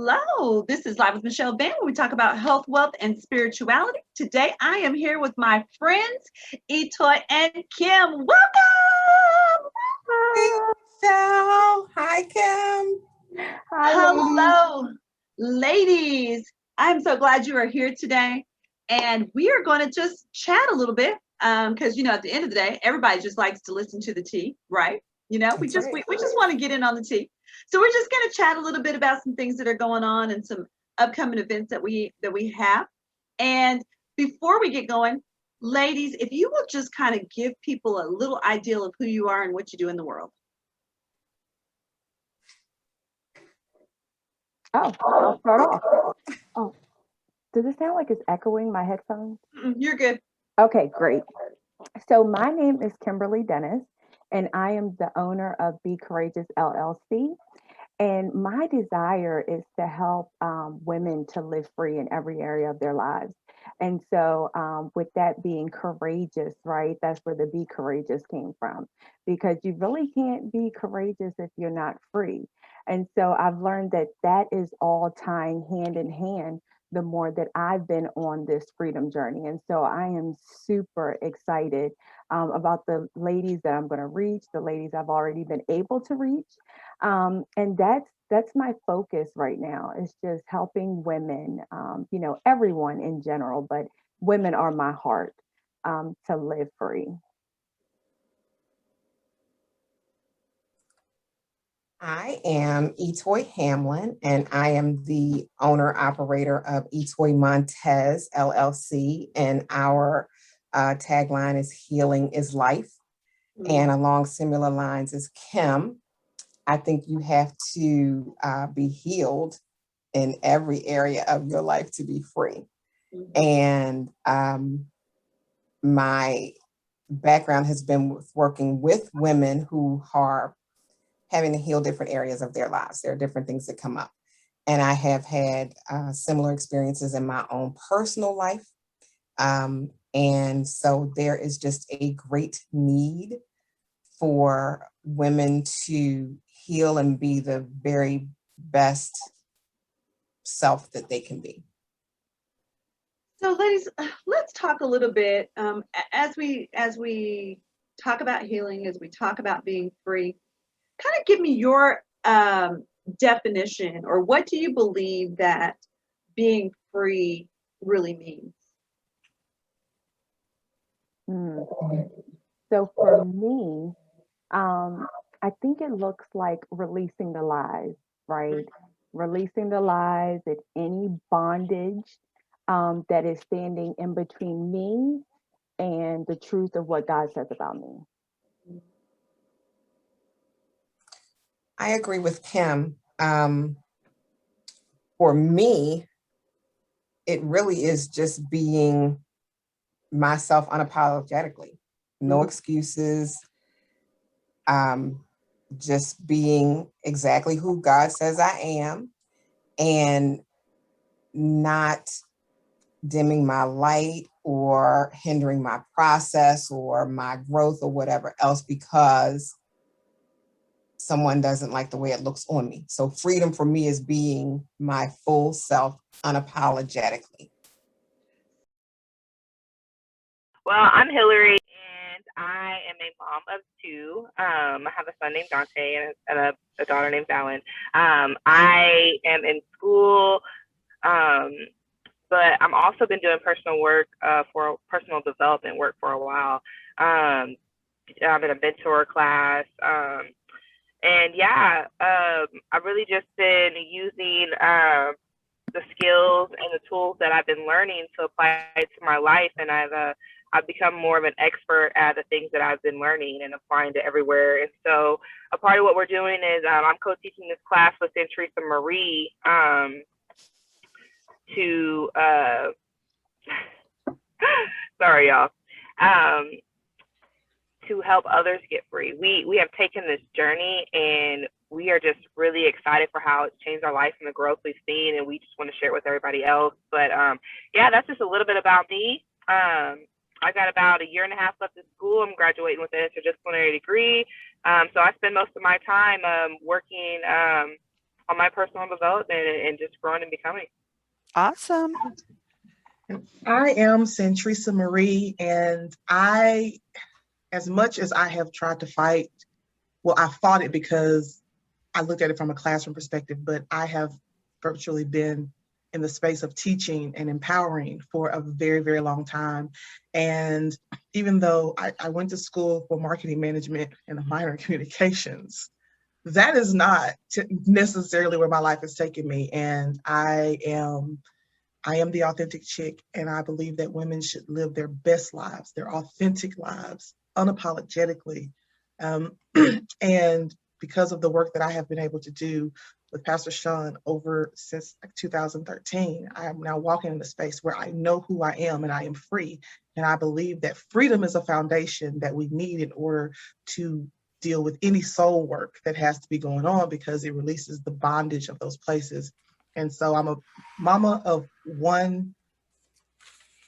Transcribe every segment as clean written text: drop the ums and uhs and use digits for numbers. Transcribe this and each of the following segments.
Hello, this is Live with Michelle Vann, where we talk about health, wealth, and spirituality. Today, I am here with my friends, Etoy and Kim. Welcome! Hey, Michelle. Hi, Kim. Hi, ladies. Hello, ladies. I'm so glad you are here today. And we are going to just chat a little bit because, at the end of the day, everybody just likes to listen to the tea, right? We That's just right. we just want to get in on the tea. So we're just going to chat a little bit about some things that are going on and some upcoming events that we have. And before we get going, ladies, if you will just kind of give people a little idea of who you are and what you do in the world. Oh, I'll start off. Oh, does it sound like it's echoing my headphones? You're good. Okay, great. So my name is Kimberly Dennis, and I am the owner of Be Courageous LLC. And my desire is to help women to live free in every area of their lives. And so, with that being courageous, right? That's where the Be Courageous came from, because you really can't be courageous if you're not free. And so, I've learned that that is all tying hand in hand the more that I've been on this freedom journey. And so, I am super excited about the ladies that I'm going to reach, the ladies I've already been able to reach, and that's my focus right now. Is just helping women, everyone in general, but women are my heart, to live free. I am Etoy Hamlin, and I am the owner operator of Etoy Montez LLC. And our tagline is Healing is Life. And along similar lines is Kim. I think you have to be healed in every area of your life to be free. And my background has been with working with women who are having to heal different areas of their lives. There are different things that come up. And I have had similar experiences in my own personal life. And so there is just a great need for women to heal and be the very best self that they can be. So, ladies, let's talk a little bit as we talk about healing, as we talk about being free. Kind of give me your definition, or what do you believe that being free really means? Mm. So for me, I think it looks like releasing the lies, right? Releasing the lies and any bondage that is standing in between me and the truth of what God says about me. I agree with Kim. For me, it really is just being myself unapologetically. No excuses. Just being exactly who God says I am, and not dimming my light or hindering my process or my growth or whatever else because someone doesn't like the way it looks on me. So freedom for me is being my full self unapologetically. Well, I'm Hillary, and I am a mom of two. I have a son named Dante and a daughter named Fallon. I am in school, but I'm also been doing personal work for personal development work for a while. I'm in a mentor class. And yeah, I've really just been using the skills and the tools that I've been learning to apply it to my life, and I've become more of an expert at the things that I've been learning and applying to everywhere. And so a part of what we're doing is I'm co-teaching this class with Teresa Marie to sorry y'all. To help others get free. We have taken this journey, and we are just really excited for how it's changed our life and the growth we've seen, and we just want to share it with everybody else. But yeah, that's just a little bit about me. I got about a year and a half left in school. I'm graduating with an interdisciplinary degree. So I spend most of my time working my personal development and just growing and becoming. Awesome. I am Centrisa Marie, and as much as I have tried to fight, well, I fought it because I looked at it from a classroom perspective, but I have virtually been in the space of teaching and empowering for a very, very long time. And even though I went to school for marketing management and a minor in communications, that is not necessarily where my life has taken me. And I am the authentic chick, and I believe that women should live their best lives, their authentic lives, unapologetically. And because of the work that I have been able to do with Pastor Sean over since like 2013, I am now walking in a space where I know who I am and I am free. And I believe that freedom is a foundation that we need in order to deal with any soul work that has to be going on, because it releases the bondage of those places. And so I'm a mama of one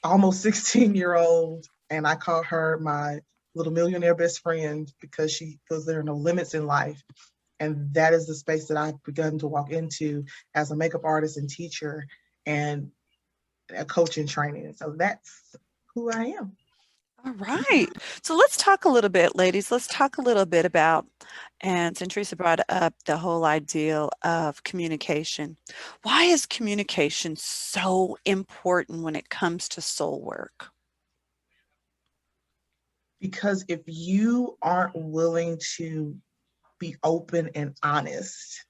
almost 16-year-old, and I call her my little millionaire best friend because she feels there are no limits in life. And that is the space that I've begun to walk into as a makeup artist and teacher and a coach in training. And so that's who I am. All right. So let's talk a little bit, ladies. Let's talk a little bit about, and Centrisa brought up the whole idea of communication. Why is communication so important when it comes to soul work? Because if you aren't willing to be open and honest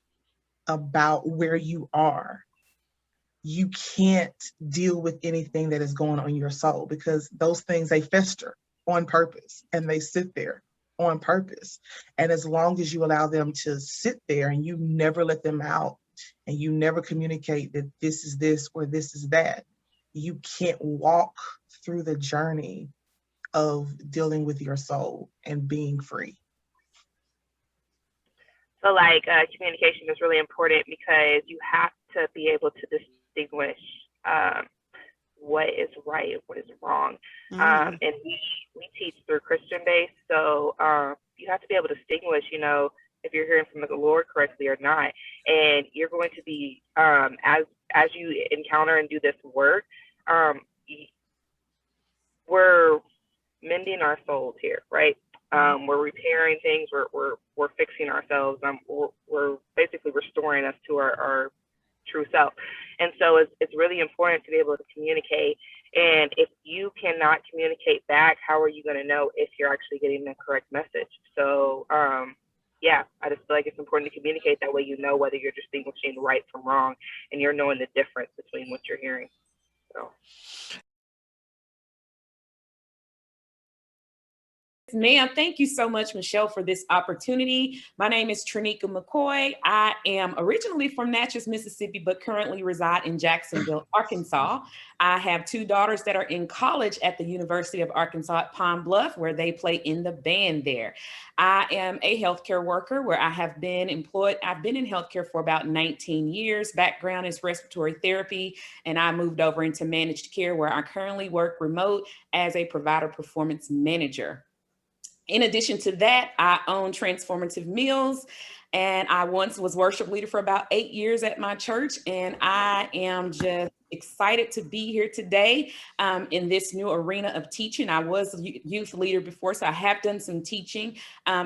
about where you are, you can't deal with anything that is going on in your soul, because those things, they fester on purpose and they sit there on purpose. And as long as you allow them to sit there and you never let them out and you never communicate that this is this or this is that, you can't walk through the journey of dealing with your soul and being free. So like communication is really important because you have to be able to distinguish what is right and what is wrong. And we teach through Christian base, so you have to be able to distinguish, you know, if you're hearing from the Lord correctly or not. And you're going to be, as you encounter and do this work, we're mending our souls here, right? We're repairing things. We're fixing ourselves. We're basically restoring us to our true self. And so it's really important to be able to communicate. And if you cannot communicate back, how are you going to know if you're actually getting the correct message? So yeah, I just feel like it's important to communicate. That way you know whether you're distinguishing right from wrong and you're knowing the difference between what you're hearing. So. Ma'am, thank you so much, Michelle, for this opportunity. My name is Trinika McCoy. I am originally from Natchez, Mississippi, but currently reside in Jacksonville, Arkansas. I have two daughters that are in college at the University of Arkansas at Pine Bluff, where they play in the band there. I am a healthcare worker where I have been employed. I've been in healthcare for about 19 years. Background is respiratory therapy, and I moved over into managed care, where I currently work remote as a provider performance manager. In addition to that, I own Transformative Meals, and I once was worship leader for about 8 years at my church. And I am just excited to be here today in this new arena of teaching. I was a youth leader before, so I have done some teaching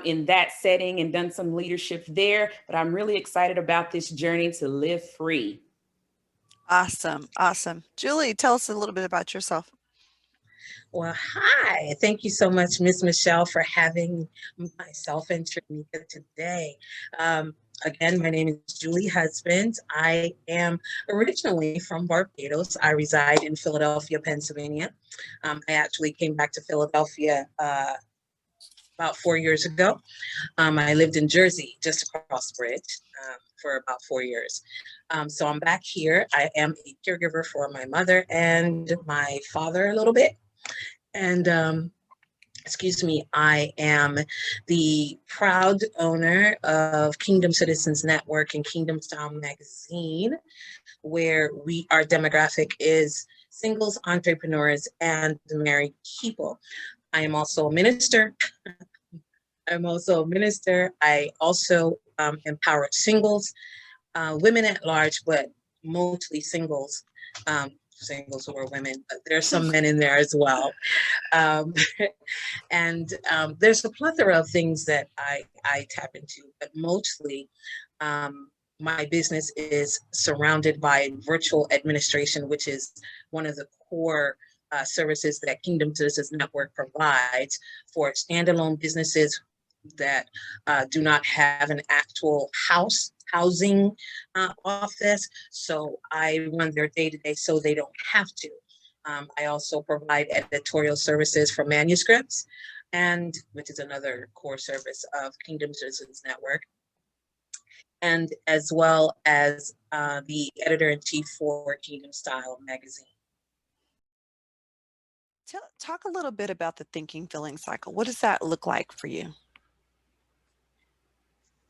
in that setting and done some leadership there, but I'm really excited about this journey to live free. Awesome. Awesome. Julie, tell us a little bit about yourself. Well, hi. Thank you so much, Miss Michelle, for having myself and Trinika today. Again, my name is Julie Husband. I am originally from Barbados. I reside in Philadelphia, Pennsylvania. I actually came back to Philadelphia about 4 years ago. I lived in Jersey, just across the bridge, for about 4 years. So I'm back here. I am a caregiver for my mother and my father a little bit. And excuse me, I am the proud owner of Kingdom Citizens Network and Kingdom Style Magazine, where our demographic is singles, entrepreneurs, and married people. I am also a minister. I also empower singles. women at large, but mostly singles, singles who are women, but there's some men in there as well. Um, and there's a plethora of things that I tap into, but mostly my business is surrounded by virtual administration, which is one of the core services that Kingdom Citizens Network provides for standalone businesses that do not have an actual housing office. So I run their day-to-day so they don't have to. I also provide editorial services for manuscripts, and which is another core service of Kingdom Citizens Network, and as well as the editor-in-chief for Kingdom Style magazine. Talk a little bit about the thinking feeling cycle. What does that look like for you?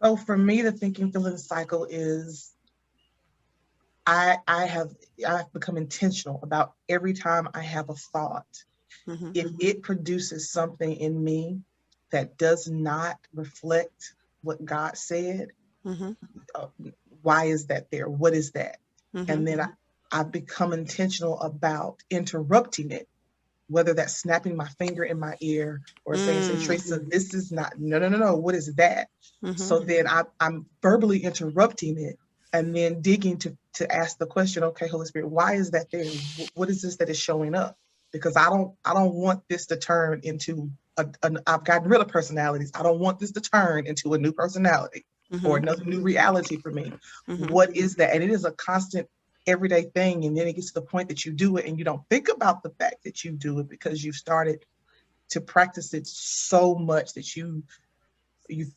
So for me, the thinking feeling cycle is I've become intentional about every time I have a thought. Mm-hmm. If it produces something in me that does not reflect what God said, Mm-hmm. why is that there? What is that? Mm-hmm. And then I've become intentional about interrupting it, whether that's snapping my finger in my ear or saying, Teresa, this is not, no, what is that? Mm-hmm. So then I'm verbally interrupting it and then digging to ask the question, okay, Holy Spirit, why is that there? What is this that is showing up? Because I don't want this to turn into I've gotten rid of personalities. I don't want this to turn into a new personality or another new reality for me. Mm-hmm. What is that? And it is a constant everyday thing. And then it gets to the point that you do it and you don't think about the fact that you do it because you've started to practice it so much that you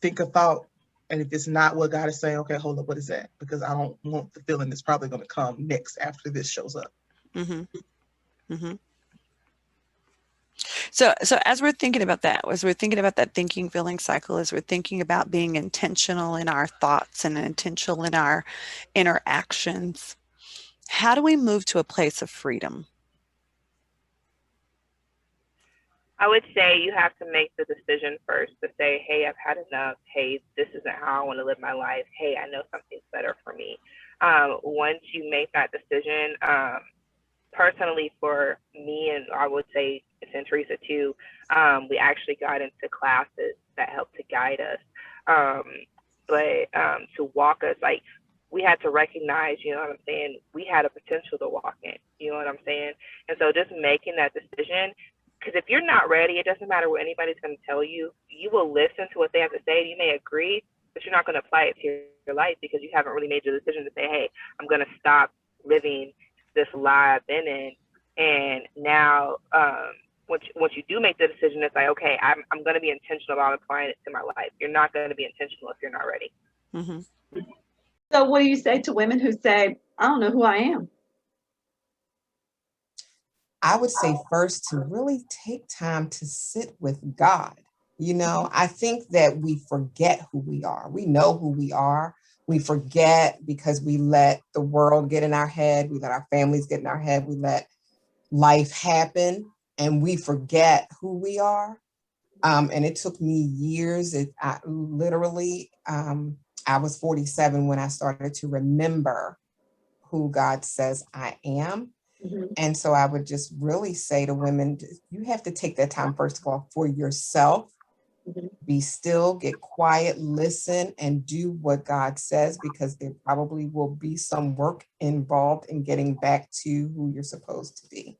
think a thought, and if it's not what God is saying, okay, hold up, what is that? Because I don't want the feeling that's probably going to come next after this shows up. Mm-hmm. Mm-hmm. So as we're thinking about that, as we're thinking about that thinking feeling cycle, as we're thinking about being intentional in our thoughts and intentional in our interactions, how do we move to a place of freedom? I would say you have to make the decision first to say, hey, I've had enough. Hey, this isn't how I want to live my life. Hey, I know something's better for me. Once you make that decision, personally for me, and I would say it's in Teresa too, we actually got into classes that helped to guide us. But to walk us, like, we had to recognize, you know what I'm saying, we had a potential to walk in, you know what I'm saying? And so just making that decision, because if you're not ready, it doesn't matter what anybody's going to tell you. You will listen to what they have to say. You may agree, but you're not going to apply it to your life because you haven't really made your decision to say, hey, I'm going to stop living this lie I've been in. And now, once you do make the decision, it's like, okay, I'm going to be intentional about applying it to my life. You're not going to be intentional if you're not ready. Mm-hmm. So what do you say to women who say, I don't know who I am? I would say first to really take time to sit with God. You know, I think that we forget who we are. We know who we are. We forget because we let the world get in our head. We let our families get in our head. We let life happen and we forget who we are. And it took me years. I was 47 when I started to remember who God says I am. Mm-hmm. And so I would just really say to women, you have to take that time, first of all, for yourself. Mm-hmm. Be still, get quiet, listen, and do what God says, because there probably will be some work involved in getting back to who you're supposed to be.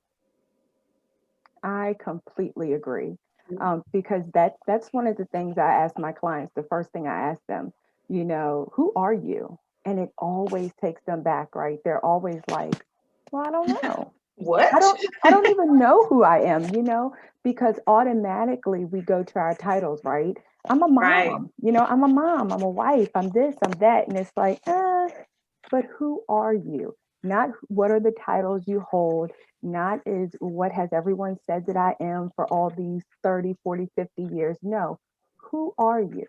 I completely agree. Because that's one of the things I ask my clients. The first thing I ask them, you know, who are you? And it always takes them back, right? They're always like, well, I don't know. What? I don't even know who I am, you know, because automatically we go to our titles, right? I'm a mom, Right. you know, I'm a mom, I'm a wife, I'm this, I'm that. And it's like, but who are you? Not what are the titles you hold, not is what has everyone said that I am for all these 30, 40, 50 years. No, who are you?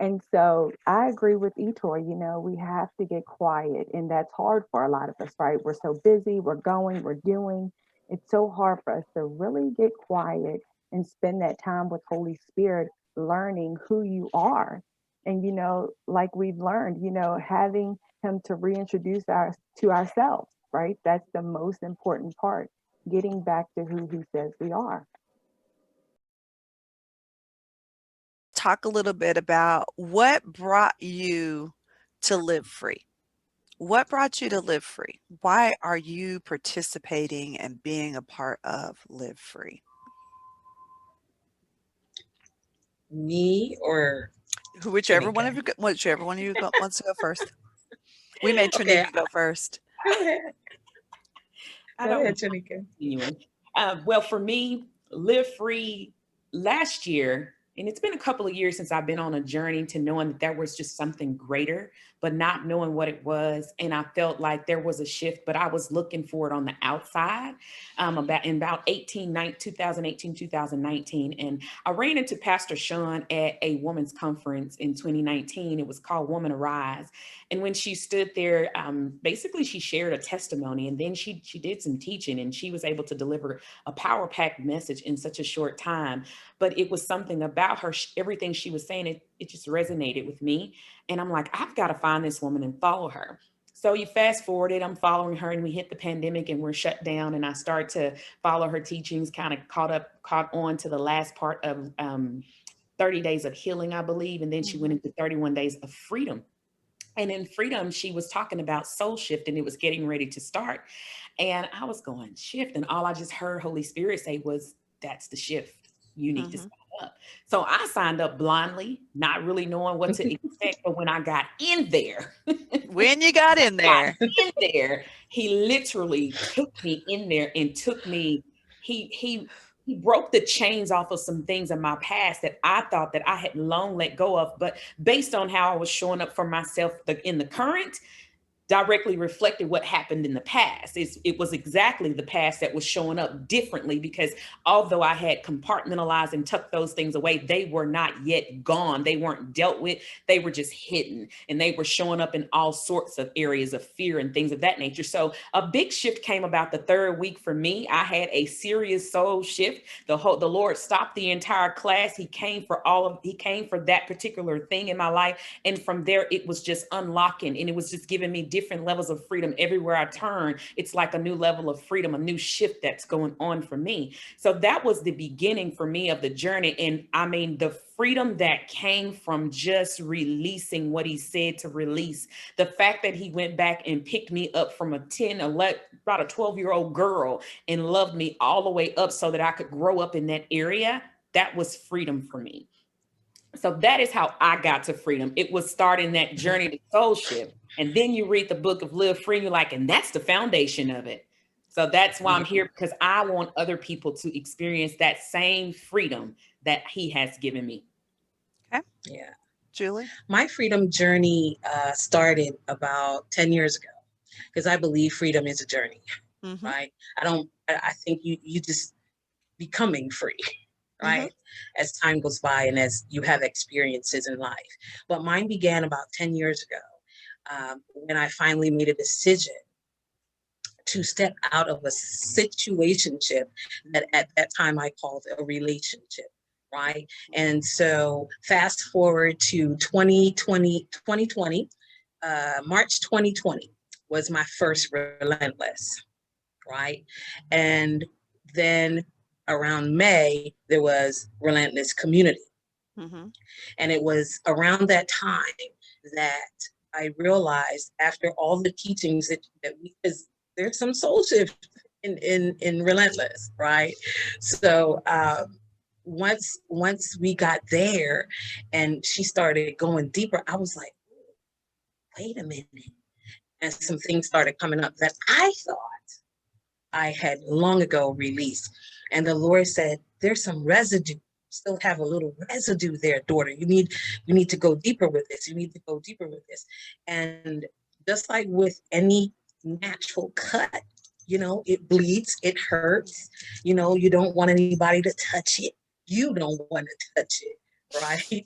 And so I agree with Etor, you know, we have to get quiet. And that's hard for a lot of us, right? We're so busy, we're going, we're doing. It's so hard for us to really get quiet and spend that time with Holy Spirit, learning who you are. And, like we've learned, having him to reintroduce us to ourselves, right? That's the most important part, getting back to who he says we are. Talk a little bit about what brought you to Live Free. What brought you to Live Free? Why are you participating and being a part of Live Free? Me or Whichever one Tanika? of you, whichever one of you wants to go first. We made Okay, Trinika go first. go ahead. I Go don't ahead, Tanika. continuing. Well, for me, Live Free last year, and it's been a couple of years since I've been on a journey to knowing that there was just something greater, but not knowing what it was. And I felt like there was a shift, but I was looking for it on the outside about 2018, 2019. And I ran into Pastor Sean at a women's conference in 2019. It was called Woman Arise. And when she stood there, basically she shared a testimony, and then she did some teaching, and she was able to deliver a power-packed message in such a short time. But it was something about her, everything she was saying, it just resonated with me. And I'm like, I've got to find this woman and follow her. So you fast forwarded, I'm following her, and we hit the pandemic and we're shut down, and I start to follow her teachings, kind of caught on to the last part of 30 days of healing, I believe. And then she went into 31 days of freedom. And in freedom, she was talking about soul shift, and it was getting ready to start. And I was going, shift. And all I just heard Holy Spirit say was, that's the shift. You need to sign up. So I signed up blindly, not really knowing what to expect. But when I got in there, When you got in there, he literally took me in there and took me, he broke the chains off of some things in my past that I thought that I had long let go of. But based on how I was showing up for myself in the current, directly reflected what happened in the past. It was exactly the past that was showing up differently, because although I had compartmentalized and tucked those things away, they were not yet gone. They weren't dealt with. They were just hidden, and they were showing up in all sorts of areas of fear and things of that nature. So a big shift came about the third week for me. I had a serious soul shift. The Lord stopped the entire class. He came for that particular thing in my life. And from there, it was just unlocking, and it was just giving me different levels of freedom everywhere I turn. It's like a new level of freedom, a new shift that's going on for me. So that was the beginning for me of the journey. And I mean, the freedom that came from just releasing what he said to release, the fact that he went back and picked me up from about a 12-year-old girl and loved me all the way up so that I could grow up in that area, that was freedom for me. So that is how I got to freedom. It was starting that journey to soul shift. And then you read the book of Live Free, you're like, and that's the foundation of it. So that's why I'm here, because I want other people to experience that same freedom that he has given me. Okay. Yeah. Julie? My freedom journey started about 10 years ago, because I believe freedom is a journey, right? I think you just becoming free, right? As time goes by and as you have experiences in life. But mine began about 10 years ago, when I finally made a decision to step out of a situationship that at that time I called a relationship, right? And so fast forward to 2020, March 2020 was my first Relentless, right? And then around May, there was Relentless Community. And it was around that time that I realized, after all the teachings that because there's some soul shift in Relentless, right? So once we got there and she started going deeper, I was like, wait a minute. And some things started coming up that I thought I had long ago released. And the Lord said, there's some residue. Still have a little residue there, daughter. You need to go deeper with this. You need to go deeper with this. And just like with any natural cut, it bleeds, it hurts. You don't want anybody to touch it. You don't want to touch it, right?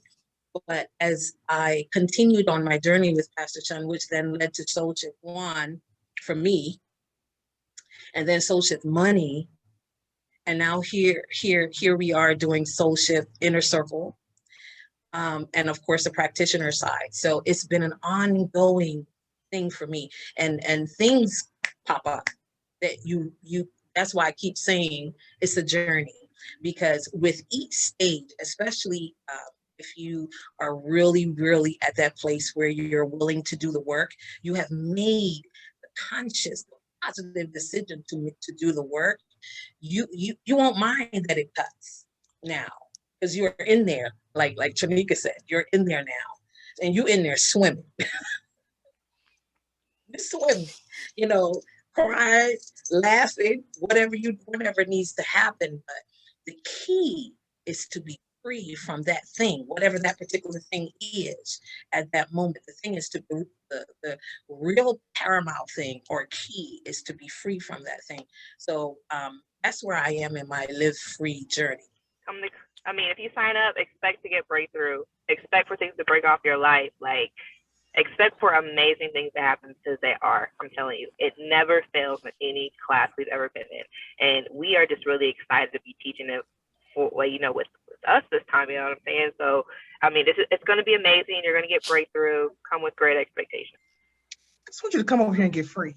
But as I continued on my journey with Pastor Chun, which then led to Soul Shift One for me, and then Soul Shift Money, and now here we are doing Soul Shift Inner Circle. and of course the practitioner side. So it's been an ongoing thing for me, and things pop up that you that's why I keep saying it's a journey, because with each stage, especially if you are really, really at that place where you're willing to do the work, you have made the conscious, positive decision to do the work, you won't mind that it cuts now, because you're in there, like Tanika said, you're in there now, and you're in there swimming. You're swimming, you know, crying, laughing, whatever needs to happen. But the key is to be free from that thing, whatever that particular thing is at that moment. The thing is to be the real paramount thing or key is to be free from that thing. So that's where I am in my live free journey. I mean, if you sign up, expect to get breakthrough. Expect for things to break off your life. Like, expect for amazing things to happen, because they are. I'm telling you, it never fails in any class we've ever been in, and we are just really excited to be teaching it. Well, you know, with us this time. You know what I'm saying? So, I mean, it's going to be amazing. You're going to get breakthrough. Come with great expectations. I just want you to come over here and get free.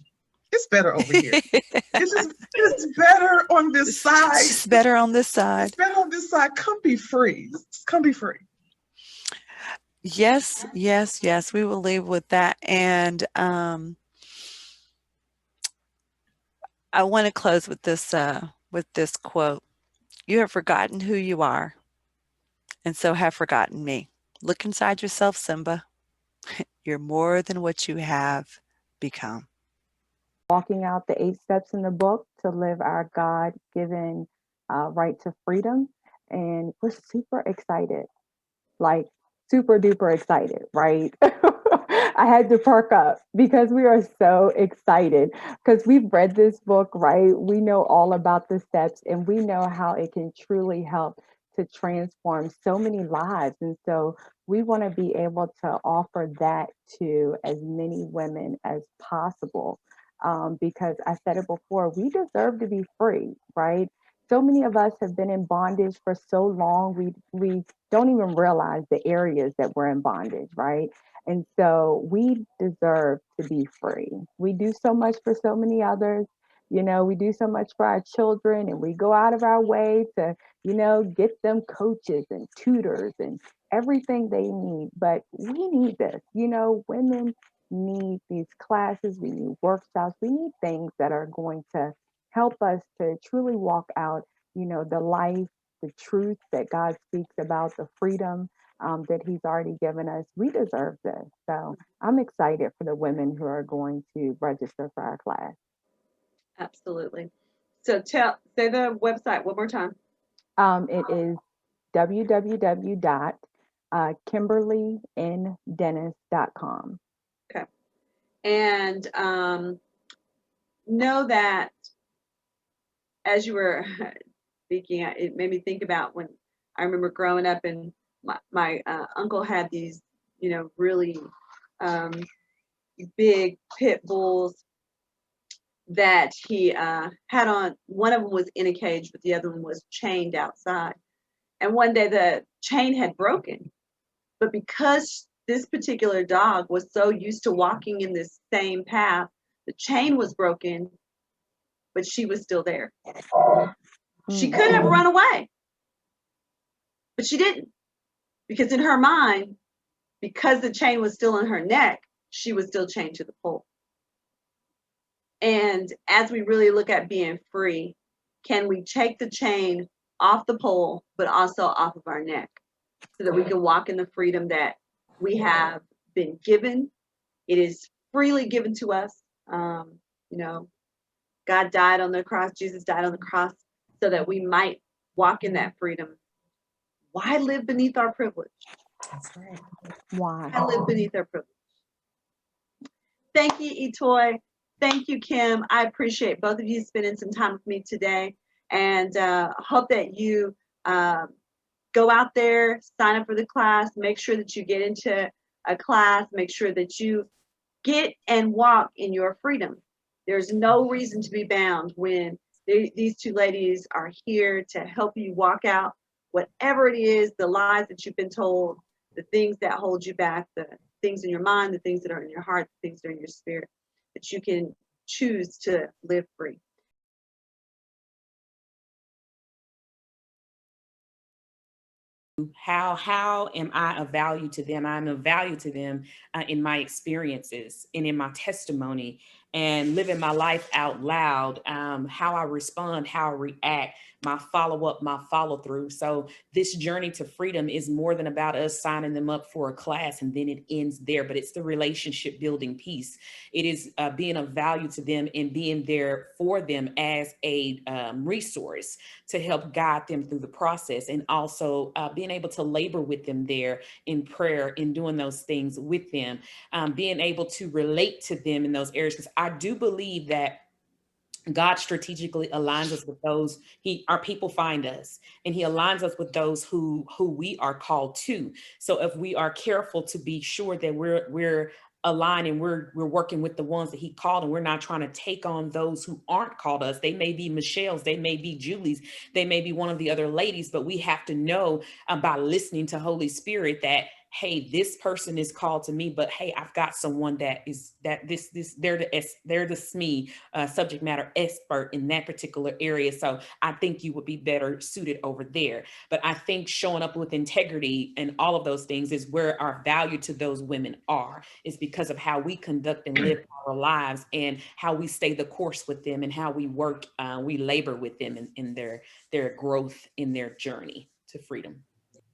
It's better over here. It's better on this side. It's better on this side. It's better on this side. Come be free. Come be free. Yes, yes, yes. We will leave with that. And I want to close with this quote. You have forgotten who you are, and so have forgotten me. Look inside yourself, Simba. You're more than what you have become. Walking out the 8 steps in the book to live our God-given right to freedom. And we're super excited, like super duper excited, right? I had to perk up because we are so excited because we've read this book, right? We know all about the steps and we know how it can truly help to transform so many lives. And so we want to be able to offer that to as many women as possible. Because I said it before, we deserve to be free, right? So many of us have been in bondage for so long, we don't even realize the areas that we're in bondage, right? And so we deserve to be free. We do so much for so many others. You know, we do so much for our children and we go out of our way to, you know, get them coaches and tutors and everything they need. But we need this, you know, women need these classes, we need workshops, we need things that are going to help us to truly walk out, you know, the life, the truth that God speaks about, the freedom that He's already given us. We deserve this. So I'm excited for the women who are going to register for our class. Absolutely. So say the website one more time. It is www.kimberlyndennis.com. Okay. And know that as you were speaking, it made me think about when I remember growing up and my uncle had these, you know, really big pit bulls that he had on. One of them was in a cage, but the other one was chained outside. And one day the chain had broken, but because this particular dog was so used to walking in this same path, the chain was broken, but she was still there. She could have run away, but she didn't, because in her mind, because the chain was still in her neck, she was still chained to the pole. And as we really look at being free, can we take the chain off the pole, but also off of our neck, so that we can walk in the freedom that we have been given? It is freely given to us. You know, God died on the cross, Jesus died on the cross so that we might walk in that freedom. Why live beneath our privilege? That's right. Why? Why live beneath our privilege? Thank you, Etoy. Thank you, Kim. I appreciate both of you spending some time with me today, and hope that you go out there, sign up for the class, make sure that you get into a class, make sure that you get and walk in your freedom. There's no reason to be bound when these two ladies are here to help you walk out whatever it is, the lies that you've been told, the things that hold you back, the things in your mind, the things that are in your heart, the things that are in your spirit, that you can choose to live free. How am I of value to them? I'm of value to them in my experiences and in my testimony and living my life out loud, how I respond, how I react, my follow-up, my follow-through. So this journey to freedom is more than about us signing them up for a class and then it ends there, but it's the relationship building piece. It is being of value to them and being there for them as a resource to help guide them through the process, and also being able to labor with them there in prayer, in doing those things with them, being able to relate to them in those areas. Because I do believe that God strategically aligns us with those, our people find us, and he aligns us with those who we are called to. So if we are careful to be sure that we're aligned and we're working with the ones that he called, and we're not trying to take on those who aren't called us. They may be Michelle's, they may be Julie's, they may be one of the other ladies, but we have to know by listening to Holy Spirit that, hey, this person is called to me, but hey, I've got someone they're the SME, subject matter expert in that particular area. So I think you would be better suited over there. But I think showing up with integrity and all of those things is where our value to those women are, is because of how we conduct and live our lives and how we stay the course with them and how we work, we labor with them in their growth in their journey to freedom.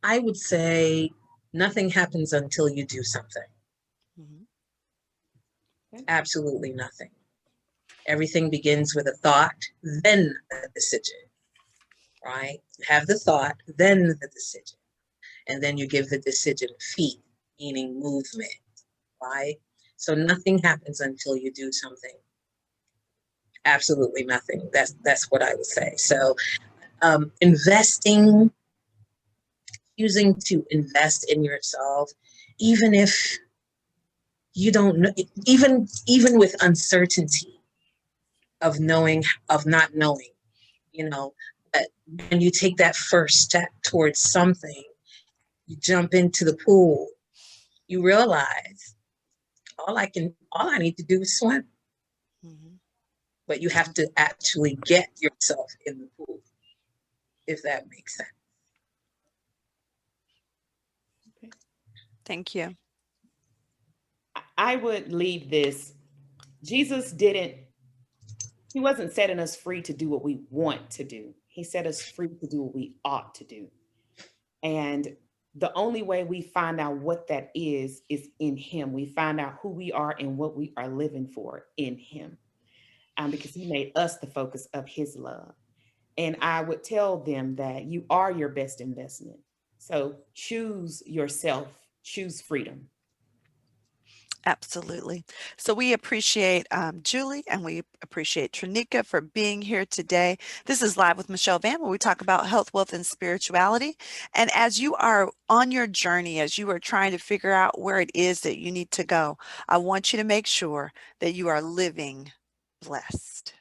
I would say nothing happens until you do something. Okay. Absolutely nothing. Everything begins with a thought, then a decision, right? You have the thought, then the decision. And then you give the decision feet, meaning movement, right? So nothing happens until you do something. Absolutely nothing. That's what I would say. So investing, choosing to invest in yourself, even if you don't know, even with uncertainty of knowing, of not knowing, you know, that when you take that first step towards something, you jump into the pool, you realize all I need to do is swim. Mm-hmm. But you have to actually get yourself in the pool, if that makes sense. Okay. Thank you. I would leave this. Jesus he wasn't setting us free to do what we want to do. He set us free to do what we ought to do. And the only way we find out what that is in him. We find out who we are and what we are living for in him. Because he made us the focus of his love. And I would tell them that you are your best investment. So choose yourself, choose freedom. Absolutely. So we appreciate Julie and we appreciate Trinika for being here today. This is Live with Michelle Vann, where we talk about health, wealth, and spirituality. And as you are on your journey, as you are trying to figure out where it is that you need to go, I want you to make sure that you are living blessed.